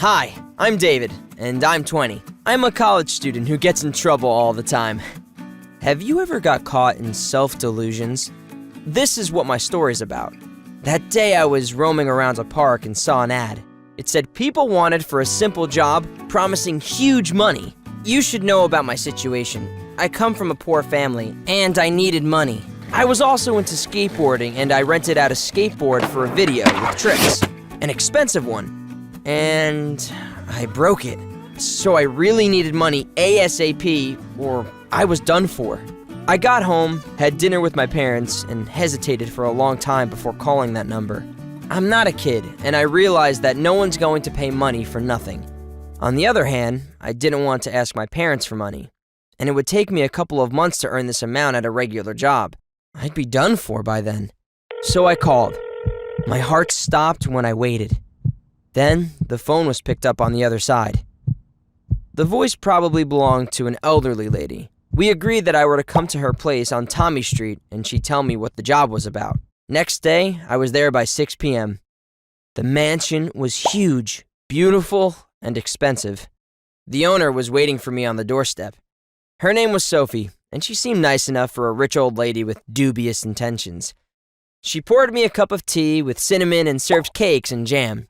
Hi, I'm David, and I'm 20. I'm a college student who gets in trouble all the time. Have you ever got caught in self-delusions? This is what my story's about. That day I was roaming around a park and saw an ad. It said people wanted for a simple job, promising huge money. You should know about my situation. I come from a poor family, and I needed money. I was also into skateboarding, and I rented out a skateboard for a video with tricks. An expensive one. And I broke it. So I really needed money ASAP, or I was done for. I got home, had dinner with my parents, and hesitated for a long time before calling that number. I'm not a kid, and I realized that no one's going to pay money for nothing. On the other hand, I didn't want to ask my parents for money, and it would take me a couple of months to earn this amount at a regular job. I'd be done for by then. So I called. My heart stopped when I waited. Then, the phone was picked up on the other side. The voice probably belonged to an elderly lady. We agreed that I were to come to her place on Tommy Street and she'd tell me what the job was about. Next day, I was there by 6 p.m. The mansion was huge, beautiful, and expensive. The owner was waiting for me on the doorstep. Her name was Sophie, and she seemed nice enough for a rich old lady with dubious intentions. She poured me a cup of tea with cinnamon and served cakes and jam.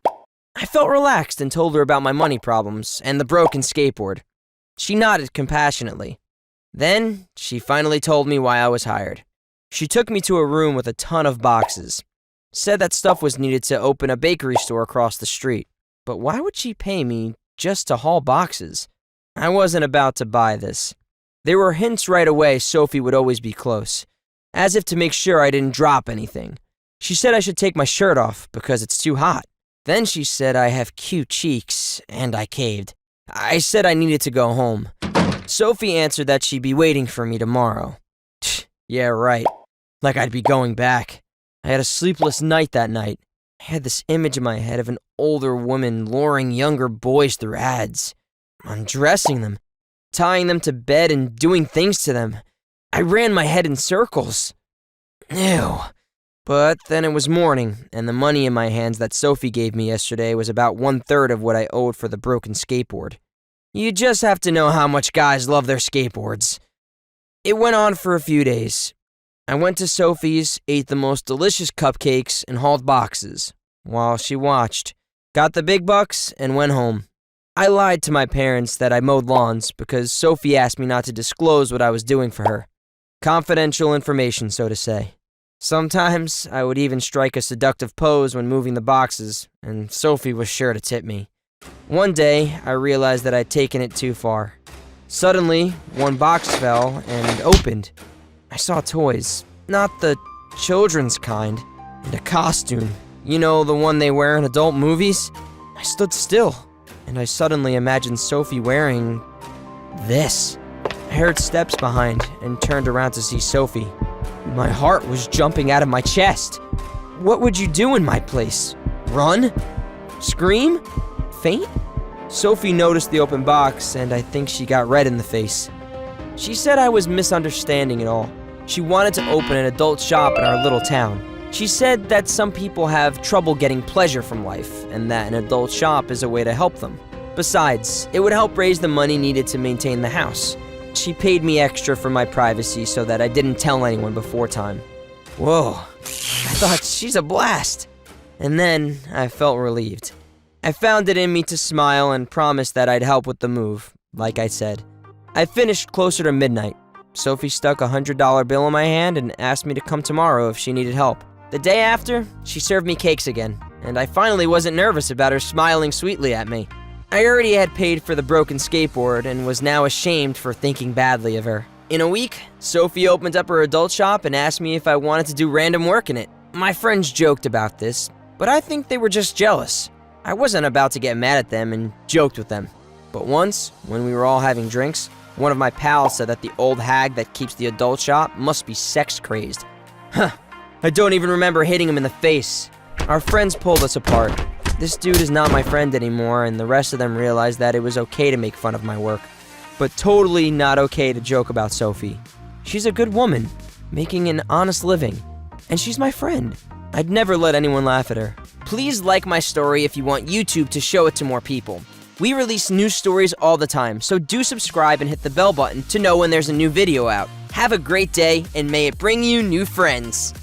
I felt relaxed and told her about my money problems and the broken skateboard. She nodded compassionately. Then, she finally told me why I was hired. She took me to a room with a ton of boxes. Said that stuff was needed to open a bakery store across the street. But why would she pay me just to haul boxes? I wasn't about to buy this. There were hints right away Sophie would always be close, as if to make sure I didn't drop anything. She said I should take my shirt off because it's too hot. Then she said I have cute cheeks, and I caved. I said I needed to go home. Sophie answered that she'd be waiting for me tomorrow. Yeah, right. Like I'd be going back. I had a sleepless night that night. I had this image in my head of an older woman luring younger boys through ads, undressing them, tying them to bed and doing things to them. I ran my head in circles. Ew. But then it was morning, and the money in my hands that Sophie gave me yesterday was about 1/3 of what I owed for the broken skateboard. You just have to know how much guys love their skateboards. It went on for a few days. I went to Sophie's, ate the most delicious cupcakes, and hauled boxes, while she watched, got the big bucks, and went home. I lied to my parents that I mowed lawns because Sophie asked me not to disclose what I was doing for her. Confidential information, so to say. Sometimes I would even strike a seductive pose when moving the boxes, and Sophie was sure to tip me. One day, I realized that I'd taken it too far. Suddenly, one box fell and opened. I saw toys, not the children's kind, and a costume. You know, the one they wear in adult movies? I stood still, and I suddenly imagined Sophie wearing this. I heard steps behind and turned around to see Sophie. My heart was jumping out of my chest. What would you do in my place? Run? Scream? Faint? Sophie noticed the open box, and I think she got red in the face. She said I was misunderstanding it all. She wanted to open an adult shop in our little town. She said that some people have trouble getting pleasure from life, and that an adult shop is a way to help them. Besides, it would help raise the money needed to maintain the house. She paid me extra for my privacy so that I didn't tell anyone before time. Whoa, I thought she's a blast. And then I felt relieved. I found it in me to smile and promised that I'd help with the move, like I said. I finished closer to midnight. Sophie stuck a $100 bill in my hand and asked me to come tomorrow if she needed help. The day after, she served me cakes again, and I finally wasn't nervous about her smiling sweetly at me. I already had paid for the broken skateboard and was now ashamed for thinking badly of her. In a week, Sophie opened up her adult shop and asked me if I wanted to do random work in it. My friends joked about this, but I think they were just jealous. I wasn't about to get mad at them and joked with them. But once, when we were all having drinks, one of my pals said that the old hag that keeps the adult shop must be sex-crazed. I don't even remember hitting him in the face. Our friends pulled us apart. This dude is not my friend anymore, and the rest of them realized that it was okay to make fun of my work, but totally not okay to joke about Sophie. She's a good woman, making an honest living, and she's my friend. I'd never let anyone laugh at her. Please like my story if you want YouTube to show it to more people. We release new stories all the time, so do subscribe and hit the bell button to know when there's a new video out. Have a great day, and may it bring you new friends.